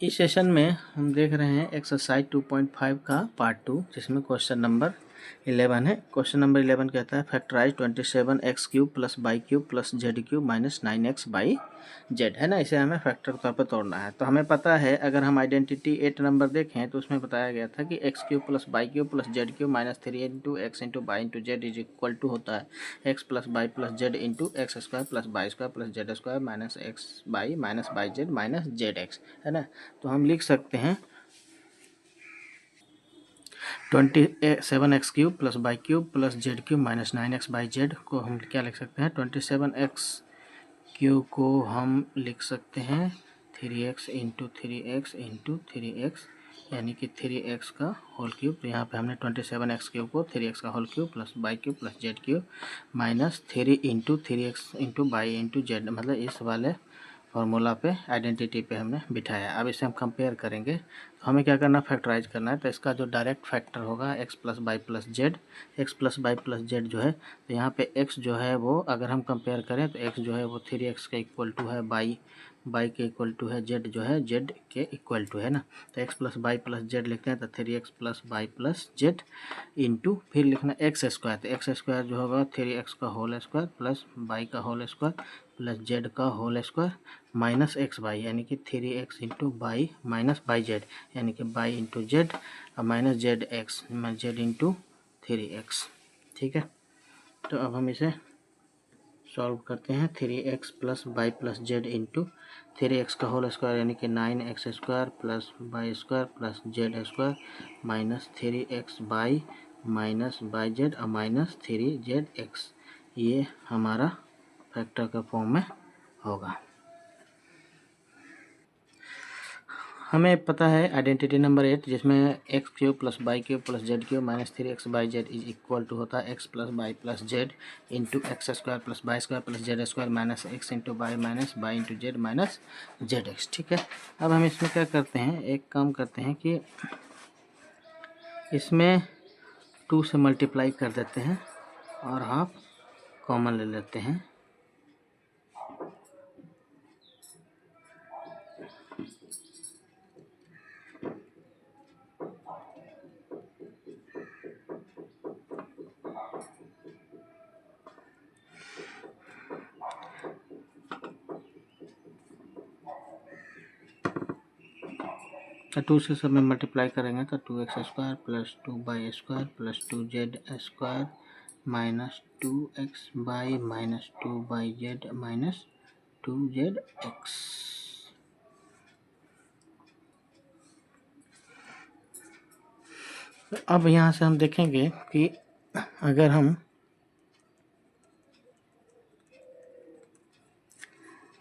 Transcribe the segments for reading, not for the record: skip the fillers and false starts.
इस सेशन में हम देख रहे हैं एक्सरसाइज 2.5 का पार्ट 2, जिसमें क्वेश्चन नंबर 11 है। क्वेश्चन नंबर 11 कहता है factorise 27x cube plus y cube plus z cube minus 9x y z, है ना। इसे हमें फैक्टर के तौर पर तोड़ना है। तो हमें पता है, अगर हम आइडेंटिटी 8 नंबर देखें तो उसमें बताया गया था कि x cube plus y cube plus z cube minus 3 into x into y into z is equal to होता है x plus y plus z into x square plus y square plus z square minus x y minus y z minus z x, है ना। तो हम लिख सकते हैं 27x cube plus y cube plus z cube minus 9x y z को हम क्या लिख सकते हैं, 27x क्यूब को हम लिख सकते हैं 3x into 3x into 3x, यानी कि 3x का होल क्यूब। तो यहाँ पे हमने 27x क्यूब को 3x का whole cube plus y cube plus z cube minus 3 into 3x into y into z, मतलब इस वाले फार्मूला पे आइडेंटिटी पे हमने बिठाया। अब इसे हम कंपेयर करेंगे तो हमें क्या करना, फैक्टराइज करना है। तो इसका जो डायरेक्ट फैक्टर होगा x plus y plus Z, x plus y plus Z जो है, तो यहाँ पे x जो है वो अगर हम कंपेयर करें तो x जो है वो 3x के इक्वल टू है, बाई के इक्वल टू है, जेड जो है जेड के इक्वल टू है ना। तो x plus y plus z लिखते हैं तो 3x plus y plus z into फिर लिखना एक्स स्क्वायर। तो एक्स स्क्वायर जो होगा 3x का होल स्क्वायर प्लस बाई का होल स्क्वायर प्लस जेड का whole square minus x y, यानी कि 3x into y minus y z, यानी कि बाई इंटू जेड और minus z x z into 3x। ठीक है, तो अब हम इसे सॉल्व करते हैं। 3x plus y plus z into 3x का होल स्क्वायर यानी कि 9x square plus y square plus z square minus 3x by minus y Z और माइनस 3zx, ये हमारा फैक्टर का फॉर्म में होगा। हमें पता है आइडेंटिटी नंबर 8, जिसमें x cube plus y cube plus z cube minus 3x y z is equal to होता है x plus y plus z into x square plus y square plus z square minus x into y minus y into z minus z x. ठीक है, अब हम इसमें क्या करते हैं, एक काम करते हैं कि इसमें 2 से मल्टीप्लाई कर देते हैं और हाफ कॉमन ले लेते हैं। तो 2 से सब में मल्टीप्लाई करेंगे तो 2x square plus 2 by square plus 2z square minus 2x by minus 2 by z minus 2zx। अब यहाँ से हम देखेंगे कि अगर हम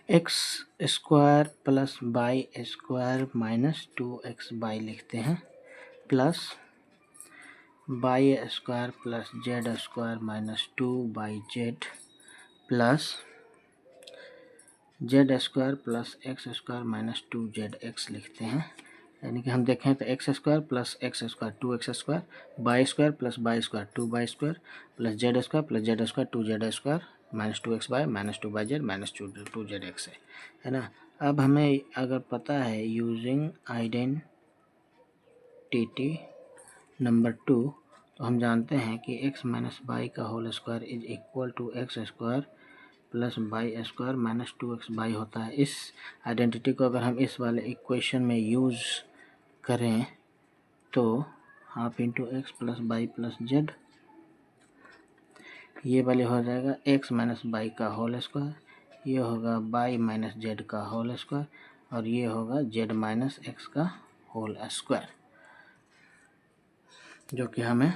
x square plus y square minus 2x by लिखते हैं plus y square plus z square minus 2 by Z plus z square plus x square minus 2zx लिखते हैं। यानी कि हम देखें तो x square plus x square 2x square by square plus y square 2 by square plus z square plus z square 2z square minus 2x by minus 2 by z minus 2zx है ना। अब हमें अगर पता है यूजिंग आइडेंटिटी नंबर 2, तो हम जानते हैं कि x माइनस बाई का whole square is equal to x square plus y square minus 2x y होता है। इस आइडेंटिटी को अगर हम इस वाले इक्वेशन में यूज़ करें तो half into x plus y plus z, ये वाले हो जाएगा x माइनस बाई का होल स्क्वायर, ये होगा बाई माइनस जेड का होल स्क्वायर और ये होगा जेड माइनस एक्स का होल स्क्वायर, जो कि हमें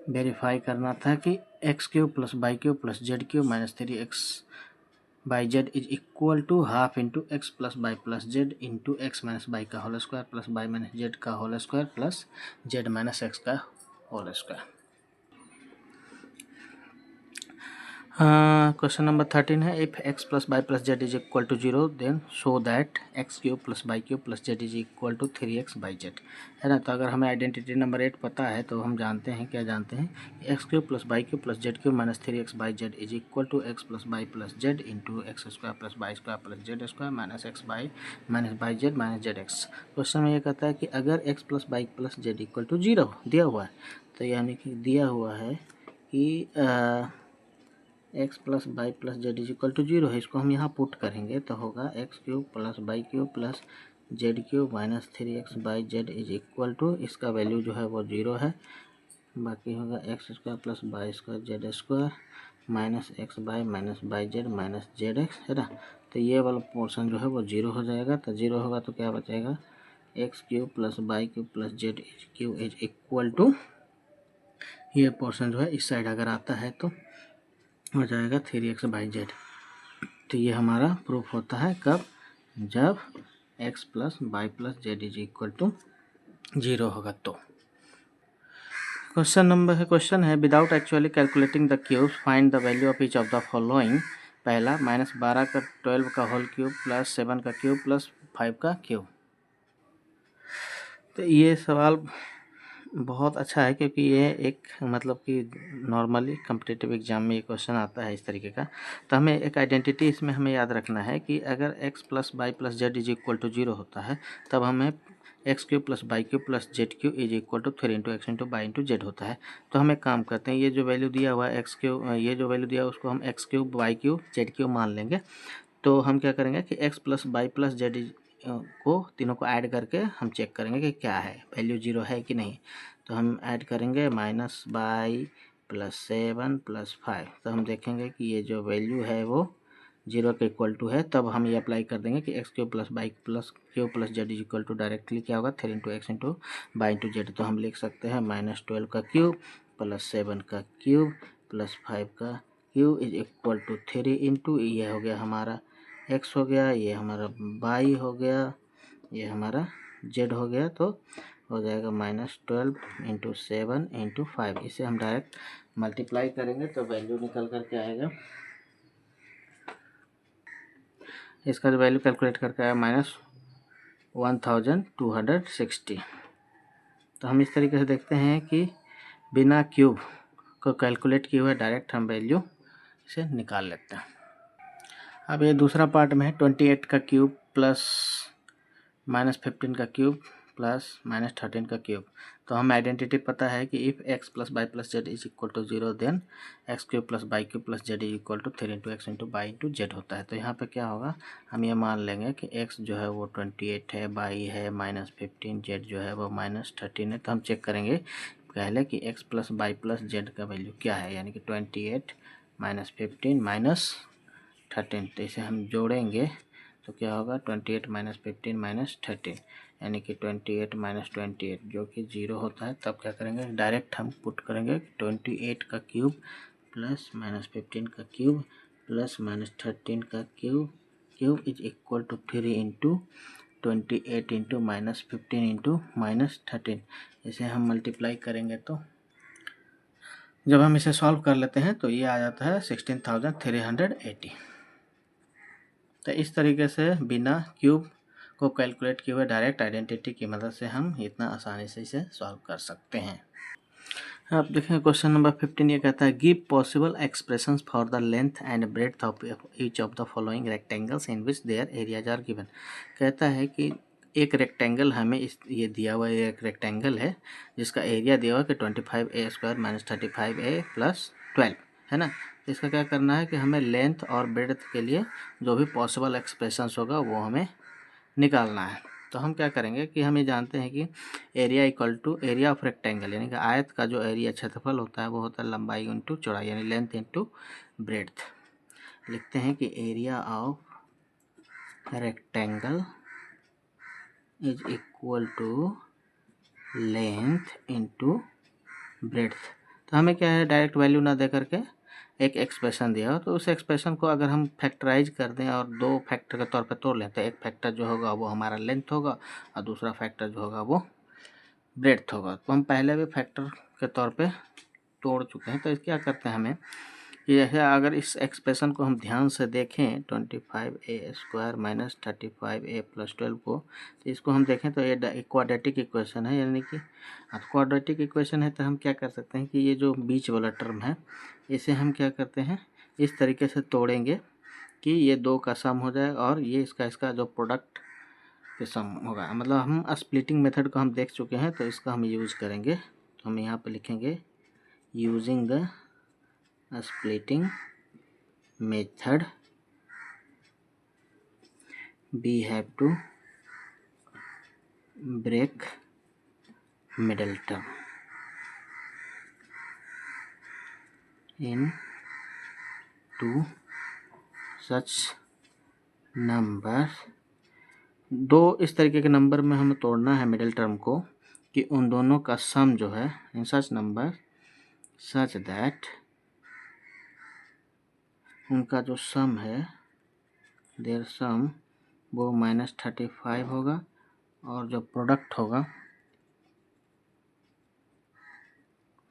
वेरीफाई करना था कि x cube plus y cube plus z cube minus 3x y z is equal to half into x plus y plus z into x minus y का whole square plus y minus z का whole square plus z minus x का whole square. Question number 13 है, if x plus y plus z is equal to 0 then show that x cube plus y cube plus z is equal to 3x y z, है ना। तो अगर हमें identity number 8 पता है तो हम जानते हैं, क्या जानते हैं, x cube plus y cube plus z cube minus 3x y z is equal to x plus y plus z into x square plus y square plus z square minus x y minus y z minus z x. Question में ये कहता है कि अगर x plus y plus z equal to 0 दिया हुआ है, तो यानी कि दिया हुआ है कि x plus y plus z is equal to 0 है, इसको हम यहाँ पुट करेंगे तो होगा x cube plus y cube plus z cube minus 3x y z is equal to, इसका वैल्यू जो है वो 0 है, बाकी होगा x square plus y square z square minus x y z minus z x, है ना। तो ये वाला पोर्शन जो है वो 0 हो जाएगा, तो 0 होगा तो क्या बचेगा, x cube plus y cube plus z cube is equal to, ये पोर्शन जो है इस साइड अगर आता है तो हो जाएगा 3x बाई जेड। तो ये हमारा प्रूफ होता है कब, जब x plus y plus z is equal to 0 होगा तो। क्वेश्चन है without actually calculating the cubes find the value of each of the following. पहला -12 का 12 का होल क्यूब प्लस 7 का क्यूब प्लस 5 का क्यूब। तो ये सवाल बहुत अच्छा है क्योंकि ये एक मतलब कि नॉर्मली कम्पिटिटिव एग्जाम में ये क्वेश्चन आता है इस तरीके का। तो हमें एक आइडेंटिटी इसमें हमें याद रखना है कि अगर x plus y plus z is equal to 0 होता है तब हमें x cube plus y cube plus z cube is equal to 3 into x into y into z होता है। तो हम एक काम करते हैं, ये जो वैल्यू दिया हुआ है एक्स क्यूब, ये जो वैल्यू दिया है उसको हम x cube by cube Z cube मान लेंगे। तो हम क्या करेंगे कि x plus y plus Z को तीनों को ऐड करके हम चेक करेंगे कि क्या है, वैल्यू 0 है कि नहीं। तो हम ऐड करेंगे माइनस बाई प्लस 7 प्लस 5, तो हम देखेंगे कि ये जो वैल्यू है वो 0 के इक्वल टू है। तब हम ये अप्लाई कर देंगे कि x cube plus y plus cube plus z is equal to directly क्या होगा 3 into x into y into z. तो हम लिख सकते हैं -12 का क्यूब प्लस 7 का क्यूब प्लस 5 का cube is equal to 3 into, ये हो गया हमारा x हो गया, ये हमारा y हो गया, ये हमारा z हो गया। तो हो जाएगा -12 इंटू 7 इंटू 5। इसे हम डायरेक्ट मल्टीप्लाई करेंगे तो वैल्यू निकल करके आएगा, इसका जो वैल्यू कैलकुलेट करके आया -1260। तो हम इस तरीके से देखते हैं कि बिना क्यूब को कैलकुलेट किए हुए डायरेक्ट हम वैल्यू से निकाल लेते हैं। अब ये दूसरा पार्ट में है 28 का क्यूब प्लस -15 का क्यूब प्लस -13 का क्यूब। तो हमें आइडेंटिटी पता है कि if x plus y plus z is equal to 0 then x cube plus y cube plus z is equal to 3 into x into y into z होता है। तो यहाँ पे क्या होगा, हम ये मान लेंगे कि x जो है वो 28 है, बाई है -15, जेड जो है वो -13 है। तो हम चेक करेंगे पहले कि x plus y plus z का वैल्यू क्या है, यानी कि 28 -15 -13। तो इसे हम जोड़ेंगे तो क्या होगा 28 -15 -13, यानी कि 28 -28 जो कि 0 होता है। तब क्या करेंगे, डायरेक्ट हम पुट करेंगे 28 का क्यूब प्लस -15 का क्यूब प्लस -13 का cube is equal to 3 into 28 into -15 into -13। इसे हम मल्टीप्लाई करेंगे तो जब हम इसे सॉल्व कर लेते हैं तो ये आ जाता है 16,380। तो इस तरीके से बिना क्यूब को कैलकुलेट किए हुए डायरेक्ट आइडेंटिटी की मदद से हम इतना आसानी से इसे सॉल्व कर सकते हैं। अब देखें क्वेश्चन नंबर 15, ये कहता है give possible expressions for the length and breadth of each of the following rectangles in which their areas are given. कहता है कि एक रेक्टेंगल हमें ये दिया हुआ एक रेक्टेंगल है जिसका एरिया दिया हुआ कि 25a² - 35a + 12, है ना। इसका क्या करना है कि हमें लेंथ और ब्रेड्थ के लिए जो भी पॉसिबल एक्सप्रेशंस होगा वो हमें निकालना है। तो हम क्या करेंगे कि हम ये जानते हैं कि area equal to area of rectangle, यानी कि आयत का जो एरिया क्षेत्रफल होता है वो होता है लंबाई इंटू चौड़ाई, यानी लेंथ इंटू ब्रेड्थ। लिखते हैं कि area of rectangle is equal to length into breadth. तो हमें क्या है, डायरेक्ट वैल्यू ना दे करके एक एक्सप्रेशन दिया हो तो उस एक्सप्रेशन को अगर हम फैक्टराइज कर दें और दो फैक्टर के तौर पे तोड़ लें तो एक फैक्टर जो होगा वो हमारा लेंथ होगा और दूसरा फैक्टर जो होगा वो ब्रेड्थ होगा। तो हम पहले भी फैक्टर के तौर पे तोड़ चुके हैं। तो क्या करते हैं हमें कि जैसे अगर इस एक्सप्रेशन को हम ध्यान से देखें 25a² माइनस 35a प्लस 12 को, तो इसको हम देखें तो ये क्वाड्रेटिक इक्वेशन है, यानी कि क्वाड्रेटिक इक्वेशन है तो हम क्या कर सकते हैं कि ये जो बीच वाला टर्म है इसे हम क्या करते हैं इस तरीके से तोड़ेंगे कि ये दो का सम हो जाए और ये इसका जो प्रोडक्ट के सम होगा। मतलब हम स्प्लिटिंग मेथड को हम देख चुके हैं तो इसका हम यूज करेंगे। तो हम यहाँ पे लिखेंगे using the splitting method we have to break middle term in two such numbers। दो इस तरीके के नंबर में हमें तोड़ना है मिडिल टर्म को कि उन दोनों का सम जो है इन सच नंबर सच दैट उनका जो सम है देयर सम वो -35 होगा और जो प्रोडक्ट होगा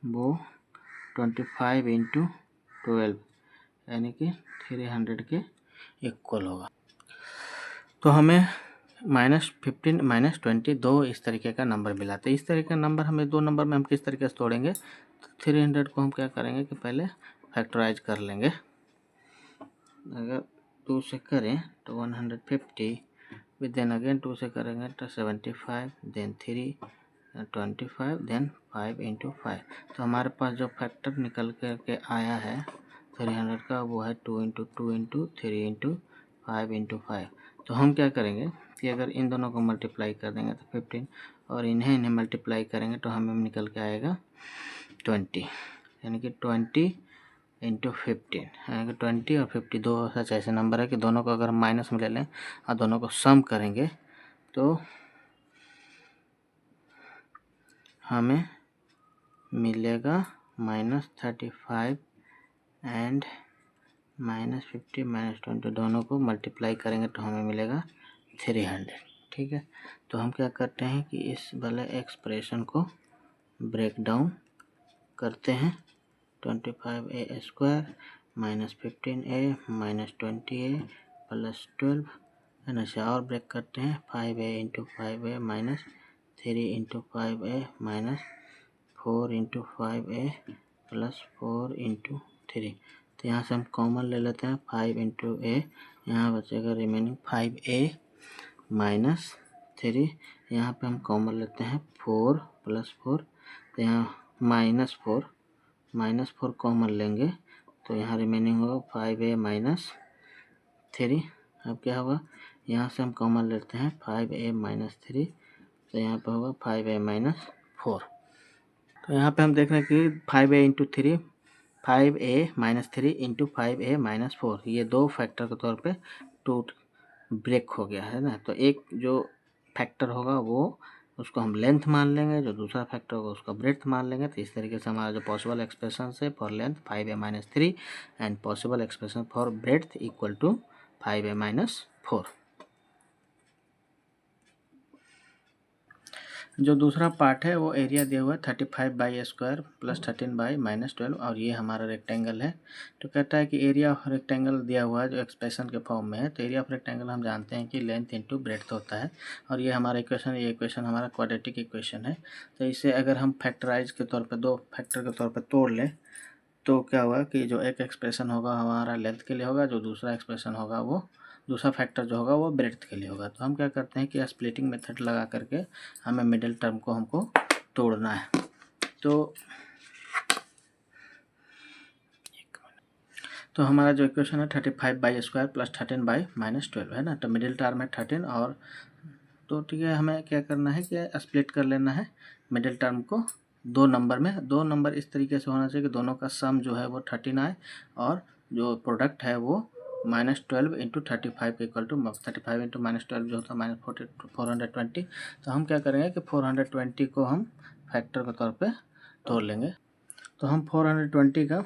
वो 25 × 12 यानी कि 300 के इक्वल होगा। तो हमें -15 -20 दो इस तरीके का नंबर मिला। तो इस तरीके का नंबर हमें दो नंबर में हम किस तरीके से तोड़ेंगे, तो 300 को हम क्या करेंगे कि पहले फैक्टराइज कर लेंगे। अगर 2 से करें तो 150, देन अगेन 2 से करेंगे तो 75, देन 3 25, देन 5 × 5। तो हमारे पास जो फैक्टर निकल के आया है 300 का वो है 2 × 2 × 3 × 5 × 5। तो हम क्या करेंगे कि अगर इन दोनों को मल्टीप्लाई कर देंगे तो 15 और इन्हें मल्टीप्लाई करेंगे तो हमें निकल के आएगा 20, यानी कि 20 × 15, यानी कि 20 और 50 दो सच ऐसे नंबर है कि दोनों को अगर हम माइनस में ले लें और दोनों को सम करेंगे तो हमें मिलेगा -35 एंड -50 -20, दोनों को मल्टीप्लाई करेंगे तो हमें मिलेगा 300। ठीक है, तो हम क्या करते हैं कि इस वाले एक्सप्रेशन को ब्रेक डाउन करते हैं। 25a² minus 15a minus 20a plus 12 है ना, और ब्रेक करते हैं 5a × 5a minus 3 × 5a minus 4 × 5a plus 4 × 3। तो यहाँ से हम कॉमन ले लेते हैं 5 × a, यहाँ बचेगा रिमेनिंग 5a माइनस 3, यहाँ पे हम कॉमन लेते हैं 4 प्लस 4, तो यहाँ -4 कॉमन लेंगे तो यहाँ रिमेनिंग होगा 5a माइनस 3। अब क्या होगा, यहाँ से हम कॉमन लेते हैं 5a माइनस 3, तो यहाँ पे होगा 5a माइनस 4। तो यहाँ पे हम देख रहे हैं कि 5a × 3 5a minus 3 × 5a minus 4, ये दो फैक्टर के तौर पे टूट ब्रेक हो गया है ना। तो एक जो फैक्टर होगा वो उसको हम लेंथ मान लेंगे, जो दूसरा फैक्टर होगा उसका ब्रेड्थ मान लेंगे। तो इस तरीके से हमारा जो पॉसिबल एक्सप्रेशन है for length 5a minus 3 and possible expression for breadth equal to 5a minus 4। जो दूसरा पार्ट है वो एरिया दिया हुआ है 35/² प्लस 13/-12 और ये हमारा रेक्टेंगल है। तो कहता है कि एरिया ऑफ रेक्टेंगल दिया हुआ है जो एक्सप्रेशन के फॉर्म में है। तो एरिया ऑफ रेक्टेंगल हम जानते हैं कि लेंथ इंटू ब्रेड्थ होता है और ये हमारा इक्वेशन, ये इक्वेशन हमारा क्वाड्रेटिक इक्वेशन है। तो इसे अगर हम फैक्टराइज के तौर पर दो फैक्टर के तौर पर तोड़ लें तो क्या होगा कि जो एक एक्सप्रेशन होगा हमारा लेंथ के लिए होगा, जो दूसरा एक्सप्रेशन होगा वो दूसरा फैक्टर जो होगा वो ब्रेड्थ के लिए होगा। तो हम क्या करते हैं कि स्प्लिटिंग मेथड लगा करके हमें मिडिल टर्म को हमको तोड़ना है। तो हमारा जो इक्वेशन है 35/² प्लस 13/-12 है ना। तो मिडिल टर्म है 13 और तो ठीक है, हमें क्या करना है कि स्प्लिट कर लेना है मिडिल टर्म को दो नंबर में। दो नंबर इस तरीके से होना चाहिए कि दोनों का सम जो है वो 13 आए और जो प्रोडक्ट है वो -12 × 35 के इक्वल टू 35 × -12 जो होता है -420। तो हम क्या करेंगे कि 420 को हम फैक्टर के तौर पे तोड़ लेंगे। तो हम 420 का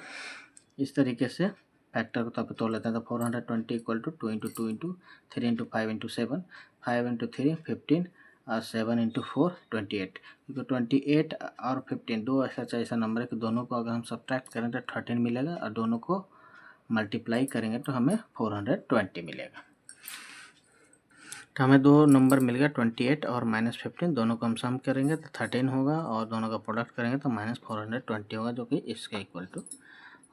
इस तरीके से फैक्टर के तौर पे तोड़ लेते हैं। तो 420 इक्वल टू 2 × 2 × 3 × 5 × 7, 5 × 3 15 और 7 × 4 28। क्योंकि 28 और 15 दो ऐसा नंबर है कि दोनों को अगर हम सब्ट्रैक्ट करें तो 13 मिलेगा और दोनों को मल्टीप्लाई करेंगे तो हमें 420 मिलेगा। तो हमें दो नंबर मिल गया 28 और -15, दोनों को हम सम करेंगे तो 13 होगा और दोनों का प्रोडक्ट करेंगे तो -420 होगा, जो कि इसके इक्वल टू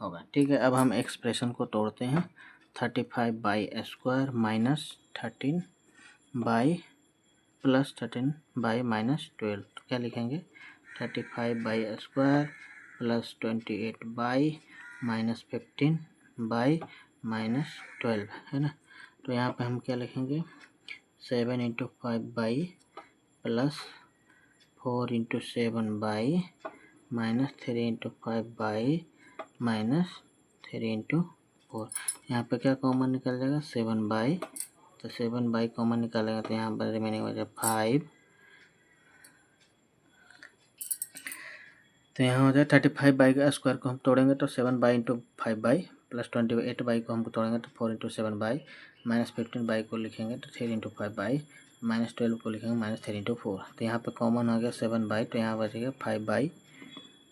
होगा। ठीक है, अब हम एक्सप्रेशन को तोड़ते हैं। 35/² माइनस 13 बाई प्लस 13 बाई -12, तो क्या लिखेंगे 35/² प्लस 28 बाई -15 बाई -12, है ना। तो यहाँ पे हम क्या लिखेंगे 7 × 5 बाई प्लस 4 × 7 बाई -3 × 5 बाई -3 × 4। यहाँ पे क्या कॉमन निकल जाएगा 7 बाई, तो 7 बाई कॉमन निकालेगा तो यहाँ पर रिमेनिंग हो जाएगा 5, तो यहाँ हो जाए 35 बाई का स्क्वायर को हम तोड़ेंगे तो 7 बाई × 5 बाई प्लस 28 बाई को हम तोड़ेंगे तो 4 × 7 बाई -15 बाई को लिखेंगे तो 3 × 5 बाई -12 को लिखेंगे -3 × 4। तो यहाँ पे कॉमन हो गया 7 बाई, तो यहाँ बचेगा 5 बाई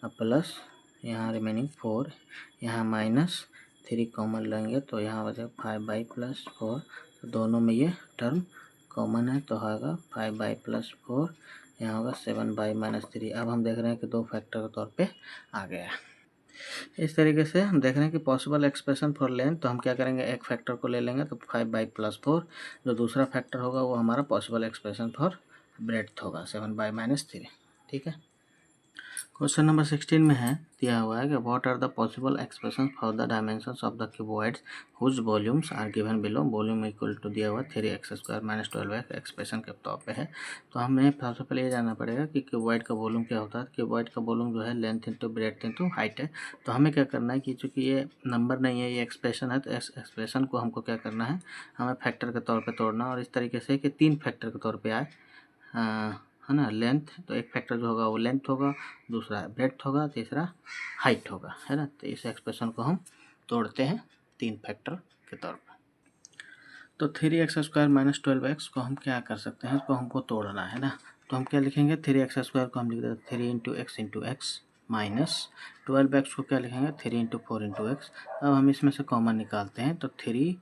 प्लस यहाँ रिमेनिंग 4, यहाँ -3 कॉमन लेंगे तो यहाँ बचेगा 5 बाई प्लस 4, तो दोनों में ये टर्म कॉमन है तो होगा 5 बाई प्लस 4, यहाँ होगा 7 बाई -3। अब हम देख रहे हैं कि दो फैक्टर के तौर पे आ गया। इस तरीके से हम देख रहे हैं कि पॉसिबल एक्सप्रेशन फॉर लेंथ, तो हम क्या करेंगे एक फैक्टर को ले लेंगे तो 5 बाई प्लस 4, जो दूसरा फैक्टर होगा वो हमारा पॉसिबल एक्सप्रेशन फॉर ब्रेड्थ होगा 7 बाई -3। ठीक है, क्वेश्चन नंबर 16 में है दिया हुआ है कि what are the possible expression for the dimensions of the cuboids whose volumes are given below. Volume equal to दिया हुआ 3x² - 12x एक्सप्रेशन के तौर पे है। तो हमें सबसे पहले ये जानना पड़ेगा कि क्यूबॉइड का वॉल्यूम क्या होता है। क्यूबॉइड का वॉल्यूम जो है length into breadth into height है। तो हमें क्या करना है कि चूँकि ये नंबर नहीं है, ये एक्सप्रेशन है, तो इस एक्सप्रेशन को हमको क्या करना है, हमें फैक्टर के तौर पर तोड़ना, और इस तरीके से कि 3 फैक्टर के तौर पर आए, है ना। लेंथ, तो एक फैक्टर जो होगा वो लेंथ होगा, दूसरा ब्रेड्थ होगा, तीसरा हाइट होगा, है ना। तो इस एक्सप्रेशन को हम तोड़ते हैं 3 फैक्टर के तौर पर। तो 3x² - 12x को हम क्या कर सकते हैं, इसको हमको तोड़ना है ना। तो हम क्या लिखेंगे 3x² को हम लिख देते 3 × x माइनस 12x को क्या लिखेंगे 3 × 4 × x। अब हम इसमें से कॉमन निकालते हैं तो 3,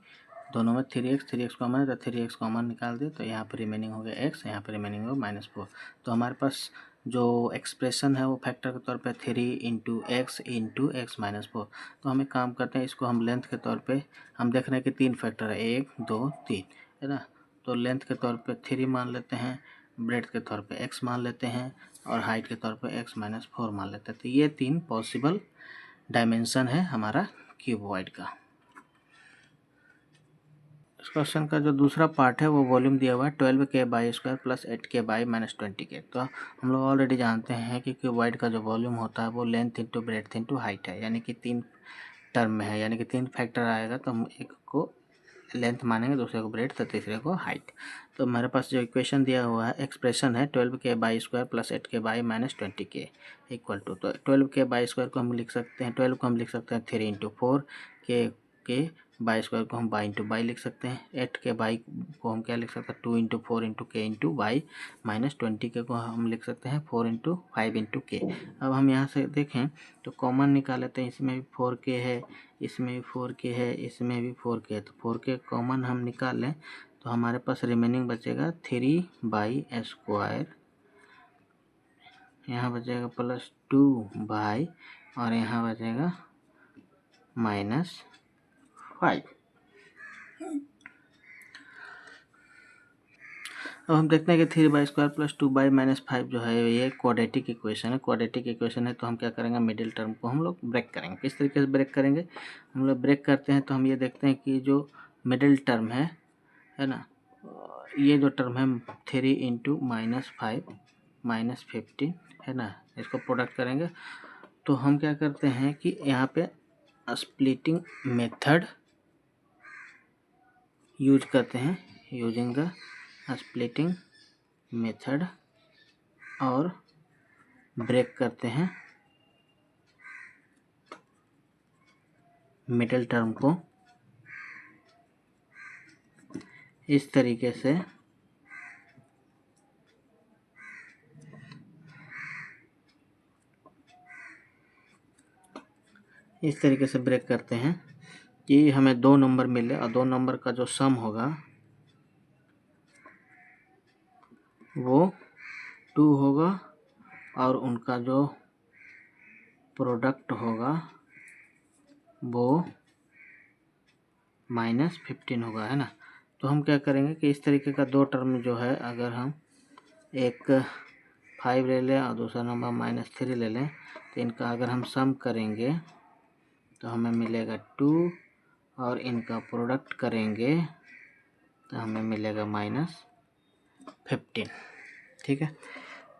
दोनों में 3x कॉमन है तो 3x कॉमन निकाल दे, तो यहाँ पर रिमेनिंग हो गया x, यहाँ पर रिमेनिंग हो -4। तो हमारे पास जो एक्सप्रेशन है वो फैक्टर के तौर पे 3 × x × x - 4। तो हम एक काम करते हैं, इसको हम लेंथ के तौर पे, हम देख रहे हैं कि 3 फैक्टर है, 1 2 3, है ना। तो लेंथ के तौर पे 3 मान लेते हैं, ब्रेड्थ के तौर पे x मान लेते हैं, और हाइट के तौर पे x - 4 मान लेते हैं। तो ये 3 पॉसिबल डायमेंशन है हमारा क्यूबॉइड का। इस क्वेश्चन का जो दूसरा पार्ट है वो वॉल्यूम दिया हुआ है 12k² प्लस 8k -20k। तो हम लोग ऑलरेडी जानते हैं कि क्यूबॉइड का जो वॉल्यूम होता है वो length into breadth into height है, यानी कि 3 टर्म में है, यानी कि 3 फैक्टर आएगा तो हम एक को लेंथ मानेंगे, दूसरे को ब्रेड्थ, तो तीसरे को हाइट। तो हमारे पास जो इक्वेशन दिया हुआ है, एक्सप्रेशन है 12k² plus 8k -20k equal to, तो 12k² को हम लिख सकते हैं, 12 को हम लिख सकते हैं 3 × 4, k² को हम बाई इंटू बाई लिख सकते हैं, 8k बाई को हम क्या लिख सकते हैं 2 × 4 × k इंटू बाई -20k को हम लिख सकते हैं 4 × 5 × k। अब हम यहाँ से देखें तो कॉमन निकाल लेते हैं, इसमें भी 4k है, इसमें भी 4k है, इसमें भी 4k है, तो 4k कॉमन हम निकाल लें तो हमारे पास रिमेनिंग बचेगा 3/², यहाँ बचेगा +2/, और यहाँ बचेगा -5। अब हम देखते हैं कि 3/² प्लस 2/-5 जो है ये क्वाड्रेटिक इक्वेशन है। क्वाड्रेटिक इक्वेशन है तो हम क्या करेंगे, मिडिल टर्म को हम लोग ब्रेक करेंगे। किस तरीके से ब्रेक करेंगे, हम लोग ब्रेक करते हैं तो हम ये देखते हैं कि जो मिडिल टर्म है ना, ये जो टर्म है 3 × -5 -15 है ना, इसको प्रोडक्ट करेंगे तो हम क्या करते हैं कि यहाँ पे स्प्लिटिंग मेथड यूज करते हैं, यूजिंग द स्प्लिटिंग मेथड, और ब्रेक करते हैं मिडिल टर्म को इस तरीके से, ब्रेक करते हैं कि हमें 2 नंबर मिले और 2 नंबर का जो सम होगा वो 2 होगा और उनका जो प्रोडक्ट होगा वो -15 होगा, है ना। तो हम क्या करेंगे कि इस तरीके का 2 टर्म जो है, अगर हम एक 5 ले लें और दूसरा नंबर -3 ले लें, तो इनका अगर हम सम करेंगे तो हमें मिलेगा 2 और इनका प्रोडक्ट करेंगे तो हमें मिलेगा -15। ठीक है,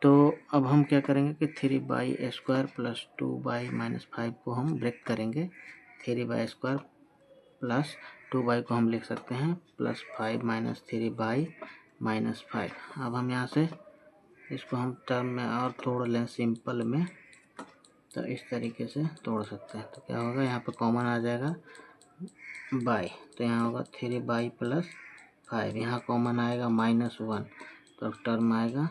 तो अब हम क्या करेंगे कि 3/² प्लस 2/-5 को हम ब्रेक करेंगे। 3/² प्लस 2 को हम लिख सकते हैं +5 - 3/-5। अब हम यहाँ से इसको हम टर्म में और तोड़ लें सिंपल में, तो इस तरीके से तोड़ सकते हैं। तो क्या होगा, यहाँ पे कॉमन आ जाएगा बाई, तो यहाँ होगा 3/+ 5, यहाँ कॉमन आएगा -1, तो टर्म आएगा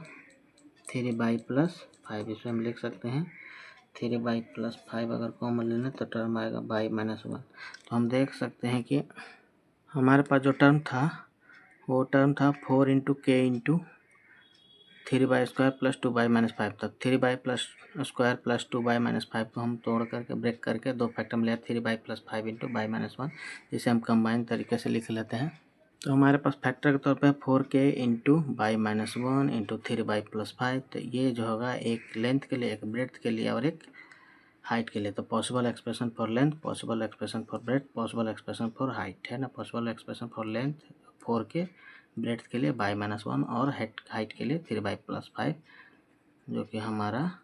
3/+ 5। इसमें हम लिख सकते हैं 3/+ 5 अगर कॉमन लेना तो टर्म आएगा बाई-1। तो हम देख सकते हैं कि हमारे पास जो टर्म था वो टर्म था 4 × k × 3/² प्लस 2/-5 तक। 3/² प्लस 2/-5 को हम तोड़ करके ब्रेक करके 2 फैक्टर में लिया 3/+ 5 × बाई-1, जिसे हम कंबाइन तरीके से लिख लेते हैं। तो हमारे पास फैक्टर के तौर पे 4k × बाई-1 × 3/+ 5। तो ये जो होगा एक लेंथ के लिए, एक ब्रेड्थ के लिए और एक हाइट के लिए। तो possible expression for length, possible expression for breadth, possible expression for height, है ना। Possible expression for length 4k, breadth के लिए बाई-1 और हाइट के लिए 3/+ 5, जो कि हमारा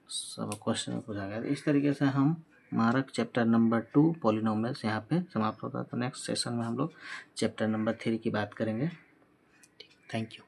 सब क्वेश्चन में पूछा गया। इस तरीके से हम हमारा चैप्टर नंबर 2 पॉलिनोमियल्स यहाँ पे समाप्त होता है। तो नेक्स्ट सेशन में हम लोग चैप्टर नंबर 3 की बात करेंगे। Thank you.